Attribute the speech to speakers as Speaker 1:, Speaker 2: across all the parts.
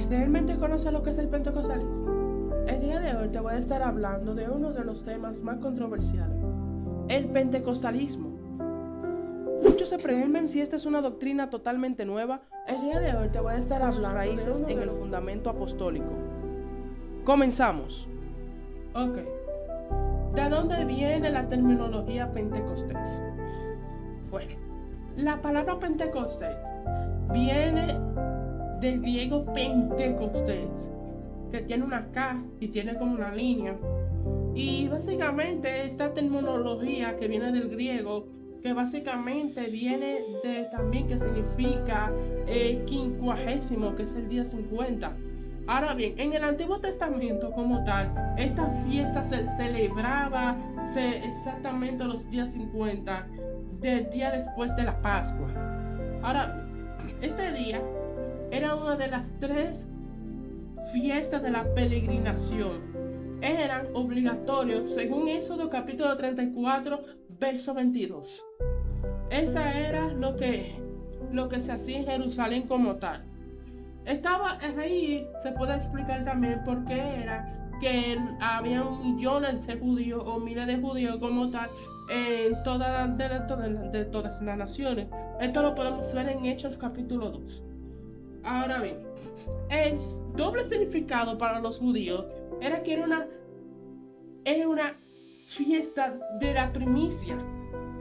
Speaker 1: ¿Realmente conoces lo que es el pentecostalismo? El día de hoy te voy a estar hablando de uno de los temas más controversiales, el pentecostalismo. Muchos se preguntan si esta es una doctrina totalmente nueva. El día de hoy te voy a estar hablando de raíces en el fundamento apostólico. Comenzamos. Ok. ¿De dónde viene la terminología pentecostés? Bueno, la palabra pentecostés viene del griego pentecostés, que tiene una K y tiene como una línea. Y básicamente esta terminología que viene del griego, que básicamente viene de también que significa quincuagésimo, que es el día 50. Ahora bien, en el Antiguo Testamento como tal, esta fiesta se celebraba exactamente los días 50 del día después de la Pascua. Ahora, este día era una de las 3 fiestas de la peregrinación. Eran obligatorios según Éxodo capítulo 34, verso 22. Esa era lo que se hacía en Jerusalén como tal. Estaba ahí, se puede explicar también por qué era que había millones de judíos o miles de judíos como tal en de todas las naciones. Esto lo podemos ver en Hechos capítulo 2. Ahora bien, el doble significado para los judíos era que era una fiesta de la primicia,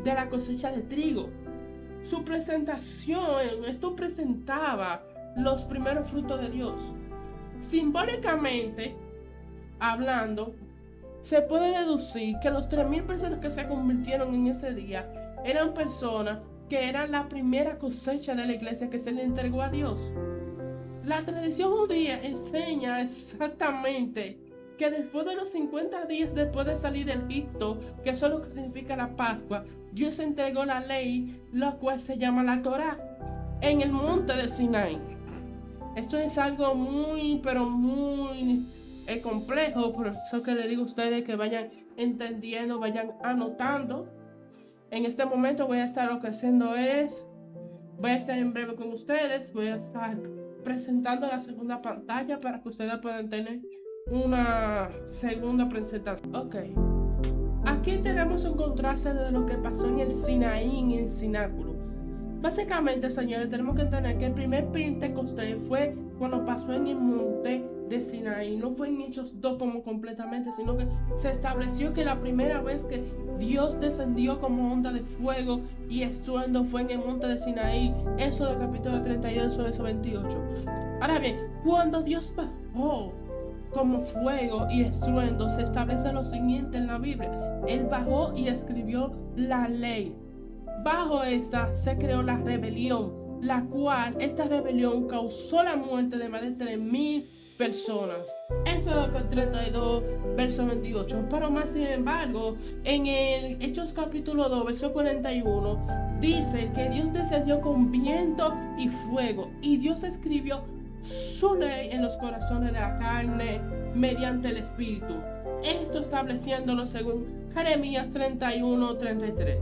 Speaker 1: de la cosecha de trigo. Su presentación, esto presentaba los primeros frutos de Dios. Simbólicamente hablando, se puede deducir que los 3.000 personas que se convirtieron en ese día eran personas que eran la primera cosecha de la iglesia que se le entregó a Dios. La tradición judía enseña exactamente que después de los 50 días después de salir de Egipto, que eso es lo que significa la Pascua, Dios entregó la ley, la cual se llama la Torá, en el monte de Sinaí. Esto es algo muy, pero muy complejo, por eso que le digo a ustedes que vayan entendiendo, vayan anotando. En este momento voy a estar voy a estar en breve con ustedes, voy a estar presentando la segunda pantalla para que ustedes puedan tener una segunda presentación. Ok, aquí tenemos un contraste de lo que pasó en el Sinaí y en el Sináculo. Básicamente, señores, tenemos que entender que el primer Pentecostés fue cuando pasó en el monte de Sinaí. No fue en Hechos 2 como completamente, sino que se estableció que la primera vez que Dios descendió como onda de fuego y estruendo fue en el monte de Sinaí. Eso del capítulo 32, eso 28. Ahora bien, cuando Dios bajó como fuego y estruendo, se establece lo siguiente en la Biblia. Él bajó y escribió la ley. Bajo esta se creó la rebelión, la cual esta rebelión causó la muerte de más de 3.000 personas. Eso es lo que 32, verso 28. Pero más sin embargo, en el Hechos capítulo 2, verso 41, dice que Dios descendió con viento y fuego, y Dios escribió su ley en los corazones de la carne mediante el Espíritu. Esto estableciéndolo según Jeremías 31, 33.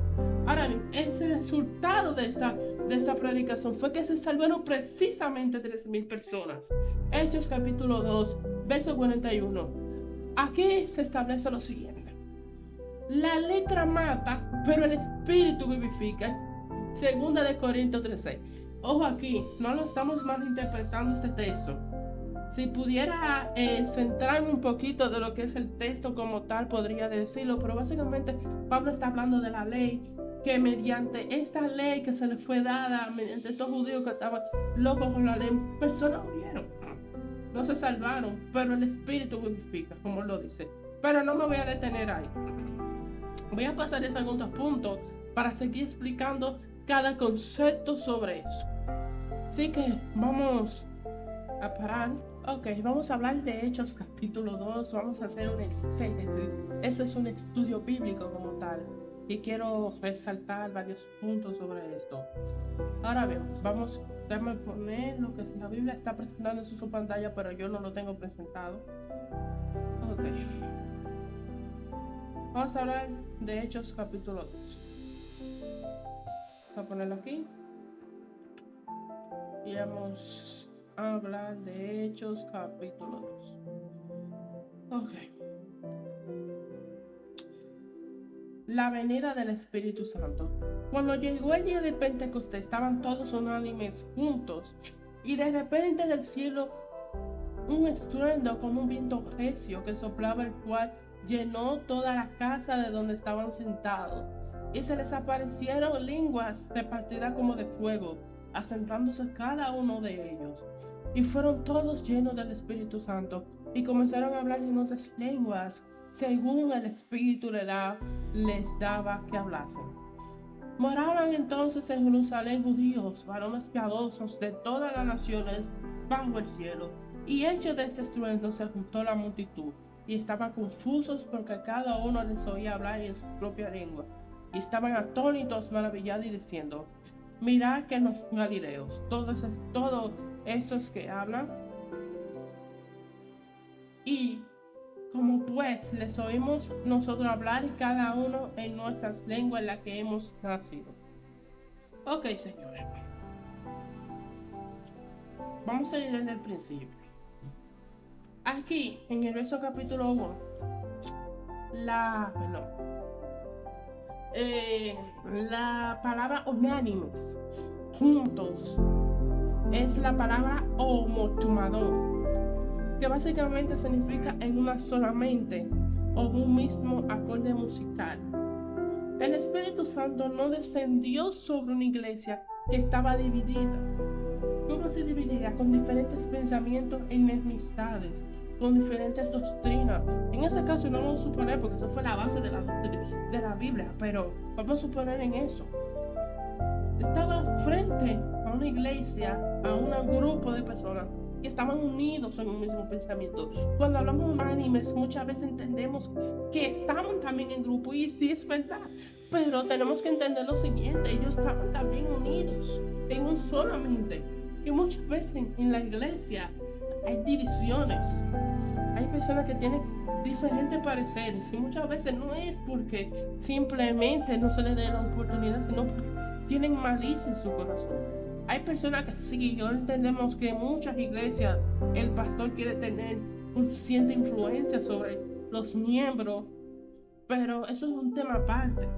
Speaker 1: Ahora bien, el resultado de esta predicación fue que se salvaron precisamente 3.000 personas. Hechos capítulo 2, verso 41. Aquí se establece lo siguiente. La letra mata, pero el espíritu vivifica. Segunda de Corintios 13. Ojo aquí, no lo estamos malinterpretando este texto. Si pudiera centrarme un poquito de lo que es el texto como tal, podría decirlo, pero básicamente Pablo está hablando de la ley, que mediante esta ley que se le fue dada, mediante estos judíos que estaban locos con la ley, personas murieron, no se salvaron, pero el Espíritu vivifica, como lo dice. Pero no me voy a detener ahí. Voy a pasar al segundo punto para seguir explicando cada concepto sobre eso. Así que vamos a parar. Ok, vamos a hablar de Hechos capítulo 2, vamos a hacer un exégesis. Eso es un estudio bíblico como tal, y quiero resaltar varios puntos sobre esto. Ahora bien, déjame poner lo que la Biblia está presentando en su pantalla, pero yo no lo tengo presentado. Ok. Vamos a hablar de Hechos capítulo 2. Vamos a ponerlo aquí. Y vamos a hablar de Hechos capítulo 2. Ok. La venida del Espíritu Santo. Cuando llegó el día de Pentecostés, estaban todos unánimes juntos, y de repente del cielo un estruendo como un viento recio que soplaba, el cual llenó toda la casa de donde estaban sentados. Y se les aparecieron lenguas repartidas como de fuego, asentándose cada uno de ellos. Y fueron todos llenos del Espíritu Santo, y comenzaron a hablar en otras lenguas, según el Espíritu les daba que hablasen. Moraban entonces en Jerusalén judíos, varones piadosos de todas las naciones bajo el cielo. Y hecho de este estruendo se juntó la multitud, y estaban confusos porque cada uno les oía hablar en su propia lengua. Y estaban atónitos, maravillados y diciendo: mirad que los galileos, todos estos que hablan, y como pues les oímos nosotros hablar, y cada uno en nuestras lenguas en la que hemos nacido. Ok, señores, vamos a ir desde el principio. Aquí, en el verso capítulo 1, la palabra unánimes, juntos, es la palabra homotumadón, que básicamente significa en una solamente o un mismo acorde musical. El Espíritu Santo no descendió sobre una iglesia que estaba dividida. ¿Cómo se dividía? Con diferentes pensamientos e enemistades, con diferentes doctrinas. En ese caso no vamos a suponer, porque eso fue la base de la Biblia, pero vamos a suponer en eso. Estaba frente a una iglesia, a un grupo de personas que estaban unidos en un mismo pensamiento. Cuando hablamos de unánimes, muchas veces entendemos que estaban también en grupo, y sí es verdad, pero tenemos que entender lo siguiente: ellos estaban también unidos en un solamente. Y muchas veces en la iglesia hay divisiones, hay personas que tienen diferentes pareceres, y muchas veces no es porque simplemente no se les dé la oportunidad, sino porque tienen malicia en su corazón. Hay personas que sí, yo entendemos que en muchas iglesias el pastor quiere tener una cierta influencia sobre los miembros, pero eso es un tema aparte.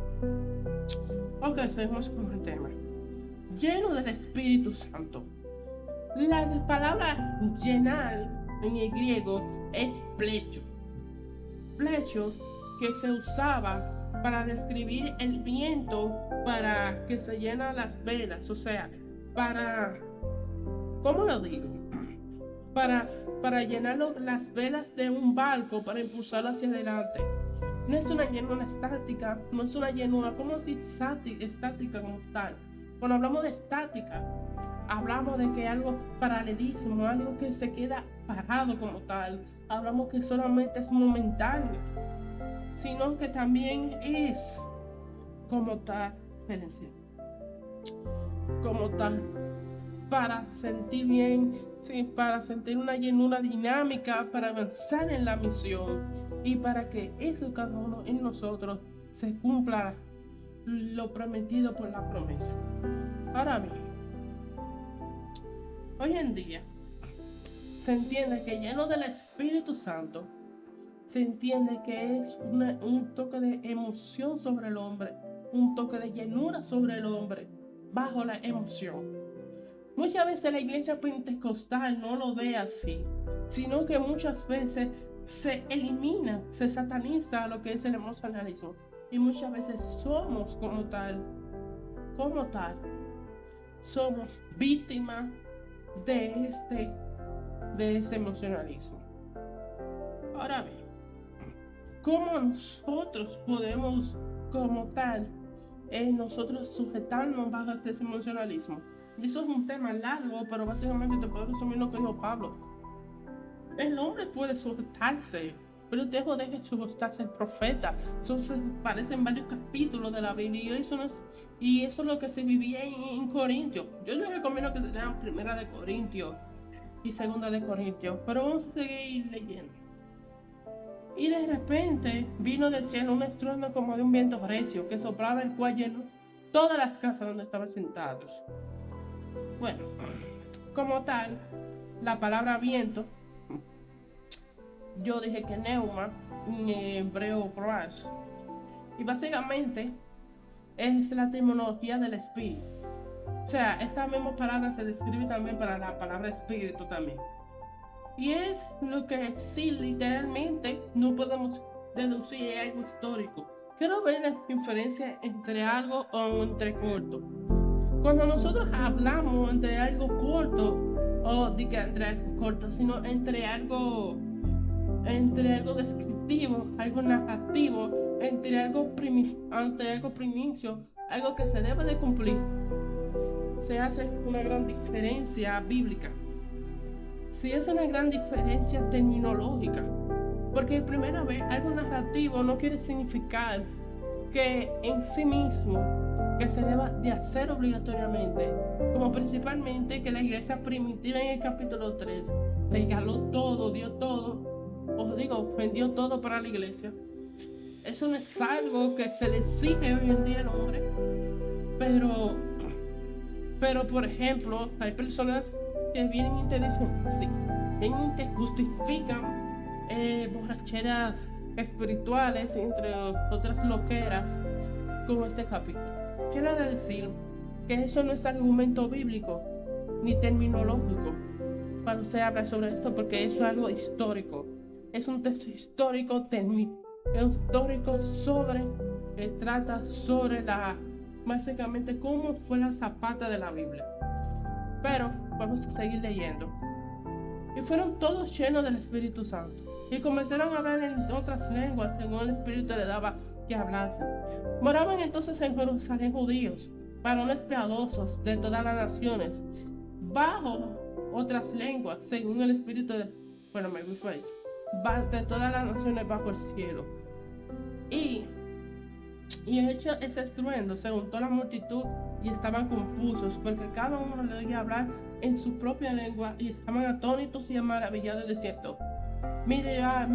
Speaker 1: Ok, seguimos con el tema. Lleno del Espíritu Santo. La palabra llenar en el griego es plecho. Plecho que se usaba para describir el viento para que se llenan las velas, o sea, para, ¿cómo lo digo? Para llenar las velas de un barco, para impulsarlo hacia adelante. No es una llenura estática, no es una llenura, ¿cómo así estática como tal? Cuando hablamos de estática, hablamos de que algo paralelismo, algo que se queda parado como tal. Hablamos que solamente es momentáneo, sino que también es como tal, como tal, para sentir bien, sí, para sentir una llenura dinámica, para avanzar en la misión, y para que eso cada uno en nosotros se cumpla lo prometido por la promesa. Ahora bien, hoy en día se entiende que lleno del Espíritu Santo, se entiende que es un toque de emoción sobre el hombre, un toque de llenura sobre el hombre bajo la emoción. Muchas veces la iglesia pentecostal no lo ve así, sino que muchas veces se elimina, se sataniza lo que es el emocionalismo, y muchas veces somos como tal, somos víctimas de este emocionalismo. Ahora bien, ¿cómo nosotros podemos como tal nosotros sujetarnos bajo este emocionalismo? Y eso es un tema largo, pero básicamente te puedo resumir lo que dijo Pablo. El hombre puede sujetarse, pero deja sujetarse el profeta. Eso se parece en varios capítulos de la Biblia, y eso es lo que se vivía en Corintios. Yo les recomiendo que se lean Primera de Corintios y Segunda de Corintios, pero vamos a seguir leyendo. Y de repente vino del cielo un estruendo como de un viento recio que soplaba, el cual llenó todas las casas donde estaban sentados. Bueno, como tal, la palabra viento, yo dije que neuma, en hebreo prash. Y básicamente es la etimología del espíritu. O sea, esta misma palabra se describe también para la palabra espíritu también. Y es lo que sí, literalmente, no podemos deducir, es algo histórico. Quiero ver la diferencia entre algo o entre corto. Cuando nosotros hablamos entre algo corto, o digo entre algo corto, sino entre algo descriptivo, algo narrativo, entre algo primicio, algo que se debe de cumplir, se hace una gran diferencia bíblica. Sí, es una gran diferencia terminológica, porque primera vez algo narrativo no quiere significar que en sí mismo que se deba de hacer obligatoriamente, como principalmente que la iglesia primitiva en el capítulo 3 regaló todo, dio todo, vendió todo para la iglesia. Eso no es algo que se le exige hoy en día al hombre, pero por ejemplo, hay personas que vienen y te dicen así, vienen y te justifican borracheras espirituales, entre otras loqueras, como este capítulo. Quiero decir que eso no es argumento bíblico ni terminológico para usted hablar sobre esto, porque eso es algo histórico. Es un texto histórico, que trata sobre básicamente cómo fue la zapata de la Biblia. Pero vamos a seguir leyendo. Y fueron todos llenos del Espíritu Santo, y comenzaron a hablar en otras lenguas según el Espíritu le daba que hablasen. Moraban entonces en Jerusalén judíos, varones piadosos de todas las naciones, bajo otras lenguas según el Espíritu de todas las naciones bajo el cielo. Y hecho ese estruendo, se juntó la multitud y estaban confusos, porque cada uno le oía hablar en su propia lengua, y estaban atónitos y maravillados, diciendo: mirad,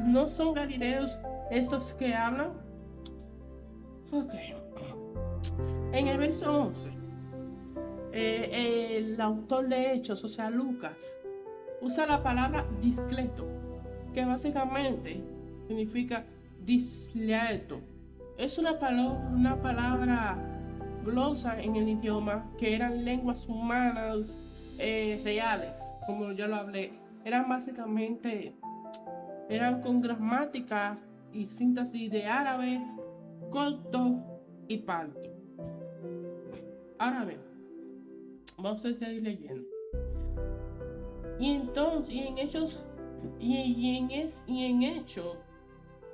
Speaker 1: ¿no son galileos estos que hablan? Ok. En el verso 11, el autor de Hechos, o sea Lucas, usa la palabra discleto, que básicamente significa disleto. Es una palabra glosa en el idioma, que eran lenguas humanas reales, como yo lo hablé. Eran con gramática y síntesis de árabe, corto y parto. Ahora bien, vamos a seguir leyendo. Y entonces,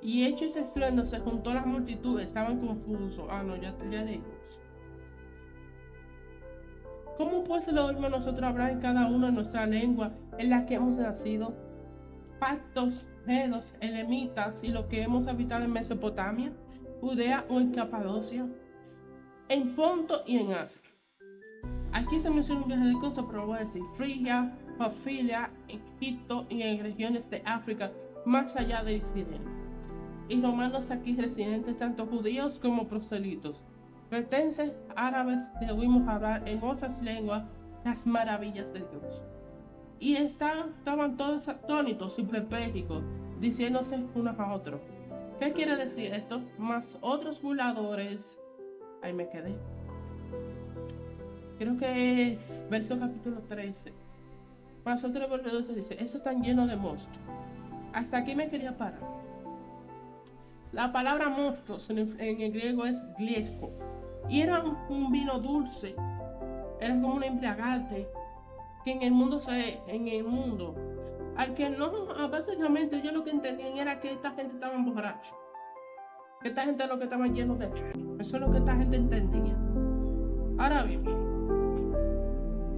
Speaker 1: hecho ese estruendo, se juntó la multitud, estaban confusos. Ya leímos. ¿Cómo pues lo oímos nosotros hablar en cada uno de nuestra lengua en la que hemos nacido? Pactos, medos, elamitas y los que hemos habitado en Mesopotamia, Judea o en Capadocia, en Ponto y en Asia. Aquí se menciona un viaje de cosas, pero lo voy a decir: Frigia, Pafilia, Egipto y en regiones de África, más allá de Sirene. Y romanos aquí residentes, tanto judíos como proselitos, cretenses, árabes, le oímos hablar en otras lenguas las maravillas de Dios. Y estaban todos atónitos y perplejos, diciéndose unos a otros: ¿qué quiere decir esto? Más otros burladores. Ahí me quedé. Creo que es verso capítulo 13. Más otros burladores dice: estos están llenos de monstruos. Hasta aquí me quería parar. La palabra monstruos en el griego es gliesco, y era un vino dulce, era como un embriagante que en el mundo, al que no, básicamente yo lo que entendían era que esta gente estaba borracha, que esta gente lo que estaba lleno de vino. Eso es lo que esta gente entendía. Ahora bien,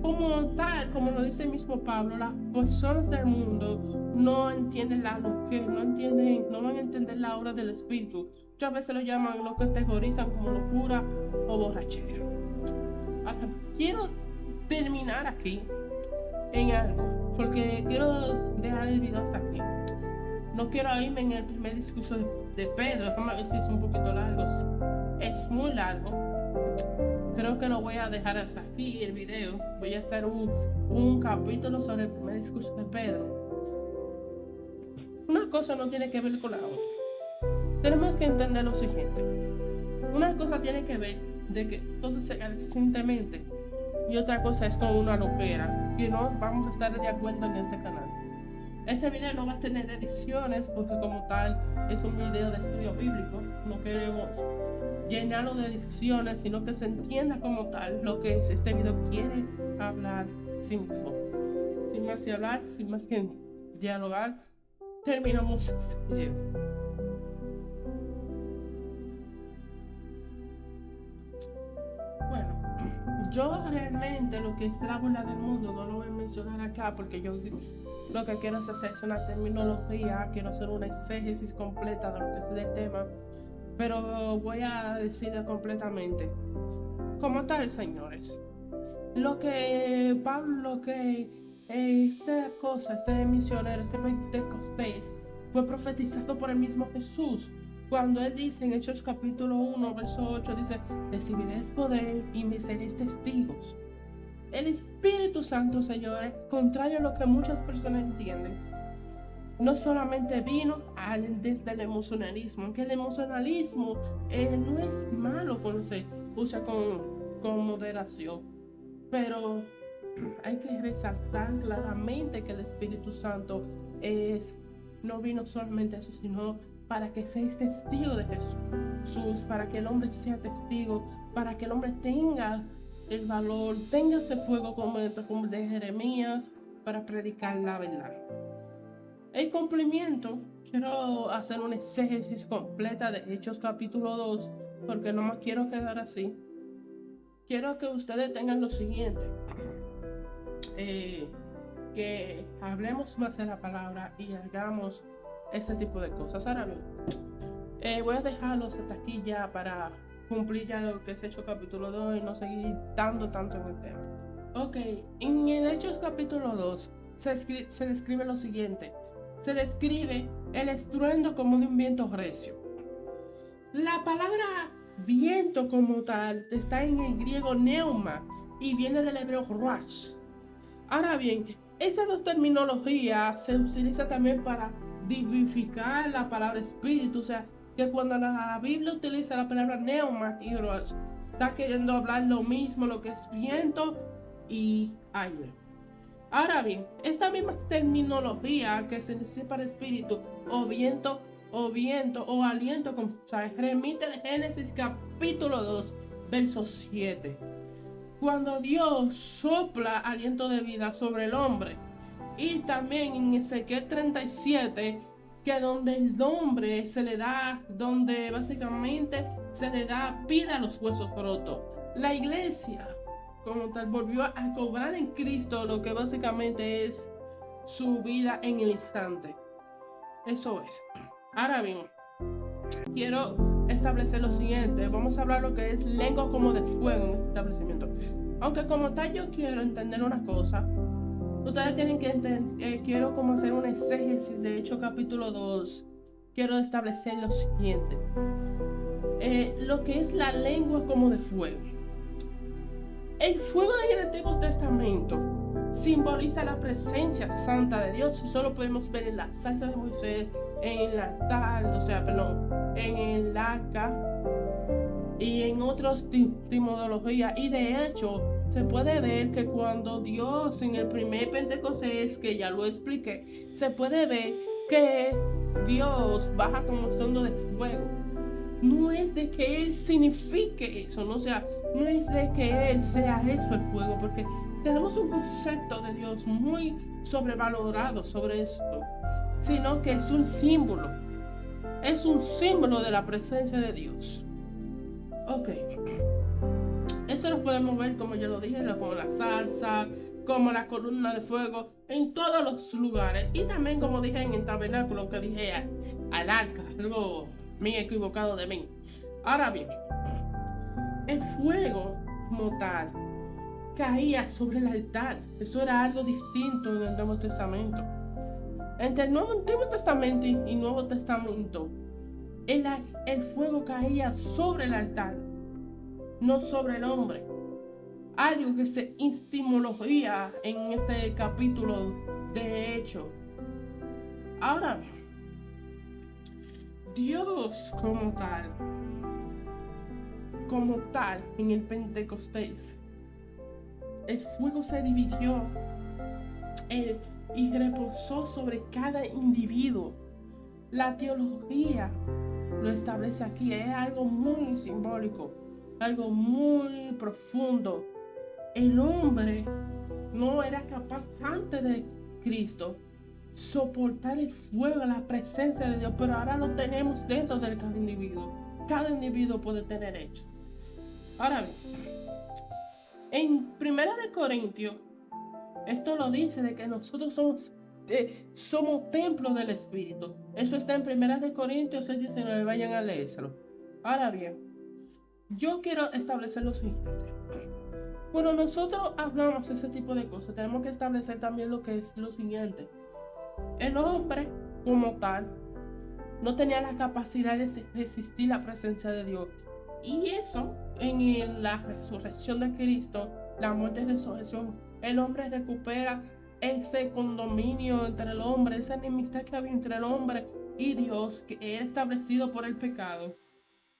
Speaker 1: como lo dice el mismo Pablo, las personas del mundo no entienden no van a entender la obra del Espíritu. Muchas veces lo categorizan como locura o borrachera. Ahora, quiero terminar aquí en algo, porque quiero dejar el video hasta aquí. No quiero irme en el primer discurso de Pedro. Déjame ver si es un poquito largo. Es muy largo. Creo que lo voy a dejar hasta aquí el video. Voy a estar un capítulo sobre el primer discurso de Pedro. Una cosa no tiene que ver con la otra. Tenemos que entender lo siguiente. Una cosa tiene que ver de que todo se haga decentemente y otra cosa es con una loquera, que no vamos a estar de acuerdo en este canal. Este video no va a tener ediciones porque como tal es un video de estudio bíblico. No queremos llenarlo de ediciones, sino que se entienda como tal lo que este video quiere hablar sí mismo. Sin más que hablar, sin más que dialogar, terminamos este video. Bueno, yo realmente lo que es la burla del mundo no lo voy a mencionar acá porque yo lo que quiero es hacer una terminología, quiero hacer una exégesis completa de lo que es el tema, pero voy a decirlo completamente. Como tal, señores, lo que Pablo, este misionero, este Pentecostés, fue profetizado por el mismo Jesús. Cuando él dice en Hechos capítulo 1, verso 8, dice, recibiréis poder y me seréis testigos. El Espíritu Santo, señores, contrario a lo que muchas personas entienden, no solamente vino desde el emocionalismo, aunque el emocionalismo no es malo cuando se usa con moderación, pero hay que resaltar claramente que el Espíritu Santo no vino solamente a eso, sino para que seáis testigo de Jesús, para que el hombre sea testigo, para que el hombre tenga el valor, tenga ese fuego como de Jeremías para predicar la verdad. El cumplimiento, quiero hacer una exégesis completa de Hechos capítulo 2, porque no me quiero quedar así. Quiero que ustedes tengan lo siguiente, que hablemos más de la palabra y hagamos ese tipo de cosas. Ahora bien, voy a dejarlos hasta aquí ya para cumplir ya lo que es Hechos capítulo 2 y no seguir tanto en el tema. Ok, en el Hechos capítulo 2 se describe lo siguiente. Se describe el estruendo como de un viento recio. La palabra viento como tal está en el griego neuma y viene del hebreo ruach. Ahora bien, esas dos terminologías se utilizan también para dignificar la palabra espíritu, o sea, que cuando la Biblia utiliza la palabra neuma y ruach, está queriendo hablar lo mismo, lo que es viento y aire. Ahora bien, esta misma terminología que se dice para espíritu o viento o aliento, como sabes, remite de Génesis capítulo 2, verso 7. Cuando Dios sopla aliento de vida sobre el hombre. Y también en Ezequiel 37, que donde el hombre se le da, donde básicamente se le da vida a los huesos rotos. La iglesia como tal volvió a cobrar en Cristo lo que básicamente es su vida en el instante. Eso es. Ahora bien, quiero establecer lo siguiente. Vamos a hablar lo que es lengua como de fuego en este establecimiento. Aunque como tal yo quiero entender una cosa, ustedes tienen que entender, quiero como hacer una exégesis de Hechos capítulo 2. Quiero establecer lo siguiente. Lo que es la lengua como de fuego. El fuego en el Antiguo Testamento simboliza la presencia santa de Dios. Y solo podemos ver en la salsa de Moisés, en el altar, en el arca y en otras etimologías. Y de hecho, se puede ver que cuando Dios en el primer Pentecostés, que ya lo expliqué, se puede ver que Dios baja como estruendo de fuego. No es de que Él signifique eso, ¿no? O sea, no es de que Él sea eso el fuego, porque tenemos un concepto de Dios muy sobrevalorado sobre esto, sino que es un símbolo de la presencia de Dios. Ok, esto lo podemos ver, como ya lo dije, como la salsa, como la columna de fuego, en todos los lugares, y también como dije en el tabernáculo, que dije al arca, algo muy equivocado de mí. Ahora bien, el fuego como tal caía sobre el altar. Eso era algo distinto en el Nuevo Testamento. Entre el Antiguo Testamento y Nuevo Testamento, el fuego caía sobre el altar, no sobre el hombre. algo que se etimología en este capítulo de Hechos. Ahora bien, Dios como tal, en el Pentecostés, el fuego se dividió y reposó sobre cada individuo. La teología lo establece aquí, es algo muy simbólico, algo muy profundo. El hombre no era capaz antes de Cristo soportar el fuego, la presencia de Dios, pero ahora lo tenemos dentro de cada individuo. Cada individuo puede tener hechos. Ahora bien, en 1 Corintios, esto lo dice de que nosotros somos templo del Espíritu. Eso está en 1 Corintios 6:19, vayan a leerlo. Ahora bien, yo quiero establecer lo siguiente. Cuando nosotros hablamos de ese tipo de cosas, tenemos que establecer también lo que es lo siguiente. El hombre, como tal, no tenía la capacidad de resistir la presencia de Dios. Y eso, en la resurrección de Cristo, la muerte y resurrección, el hombre recupera ese condominio entre el hombre, esa enemistad que había entre el hombre y Dios, que era establecido por el pecado,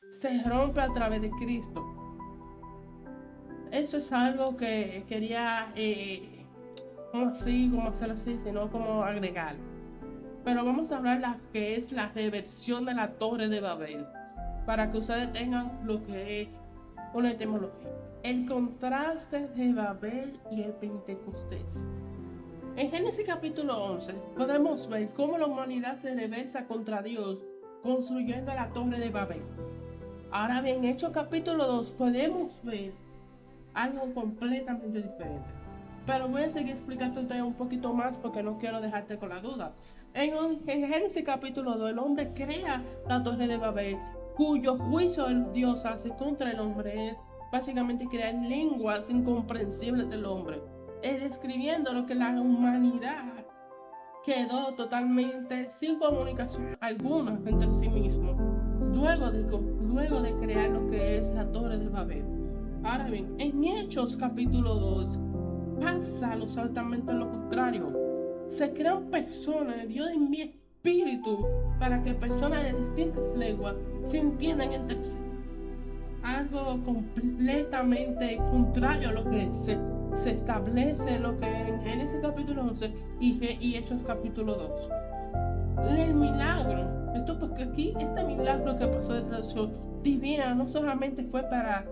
Speaker 1: se rompe a través de Cristo. Eso es algo que quería, como hacerlo así, sino como agregar. Pero vamos a hablar la que es la reversión de la Torre de Babel, para que ustedes tengan lo que es una etimología. El contraste de Babel y el Pentecostés. En Génesis capítulo 11 podemos ver cómo la humanidad se reversa contra Dios construyendo la Torre de Babel. Ahora bien, en Hechos capítulo 2 podemos ver algo completamente diferente. Pero voy a seguir explicándote un poquito más porque no quiero dejarte con la duda. En Génesis capítulo 2 el hombre crea la Torre de Babel, cuyo juicio Dios hace contra el hombre es básicamente crear lenguas incomprensibles del hombre, describiendo lo que la humanidad quedó totalmente sin comunicación alguna entre sí mismo, luego de crear lo que es la Torre de Babel. Ahora bien, en Hechos capítulo 2 pasa altamente lo contrario. Se crean personas, Dios envía espíritu para que personas de distintas lenguas se entiendan entre sí. Algo completamente contrario a lo que se establece en lo que en Génesis capítulo 11 y Hechos capítulo 2. El milagro, esto porque aquí este milagro que pasó de traducción divina no solamente fue para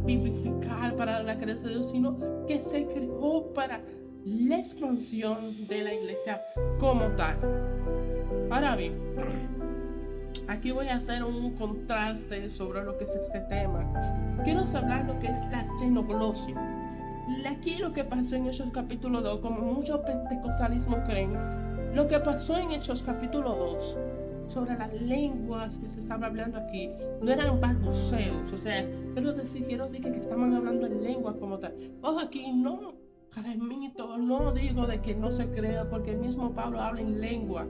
Speaker 1: vivificar, para la creencia de Dios, sino que se creó para la expansión de la iglesia como tal. Ahora bien, aquí voy a hacer un contraste sobre lo que es este tema. Quiero hablar lo que es la xenoglosia. Aquí lo que pasó en Hechos capítulo 2, como muchos pentecostalismos creen, lo que pasó en Hechos capítulo 2 sobre las lenguas que se estaban hablando aquí no eran balbuceos, o sea, pero decidieron que estaban hablando en lengua como tal. Ojo, aquí no remito, no digo de que no se crea, porque el mismo Pablo habla en lengua,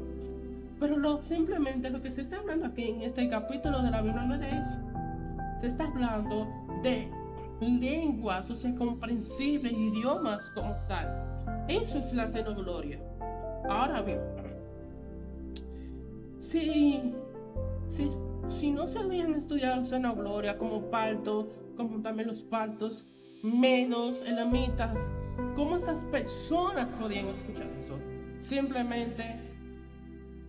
Speaker 1: pero simplemente lo que se está hablando aquí en este capítulo de la Biblia no es de eso. Se está hablando de lenguas, o sea, comprensibles, idiomas como tal. Eso es la xenogloria. Ahora bien, si no se habían estudiado xenogloria como parto, como también los partos, medos, elamitas, ¿cómo esas personas podían escuchar eso? Simplemente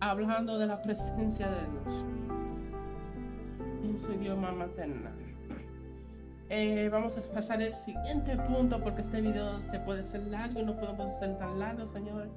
Speaker 1: hablando de la presencia de Dios en su idioma maternal. Vamos a pasar al siguiente punto porque este video se puede hacer largo y no podemos hacer tan largo, señores.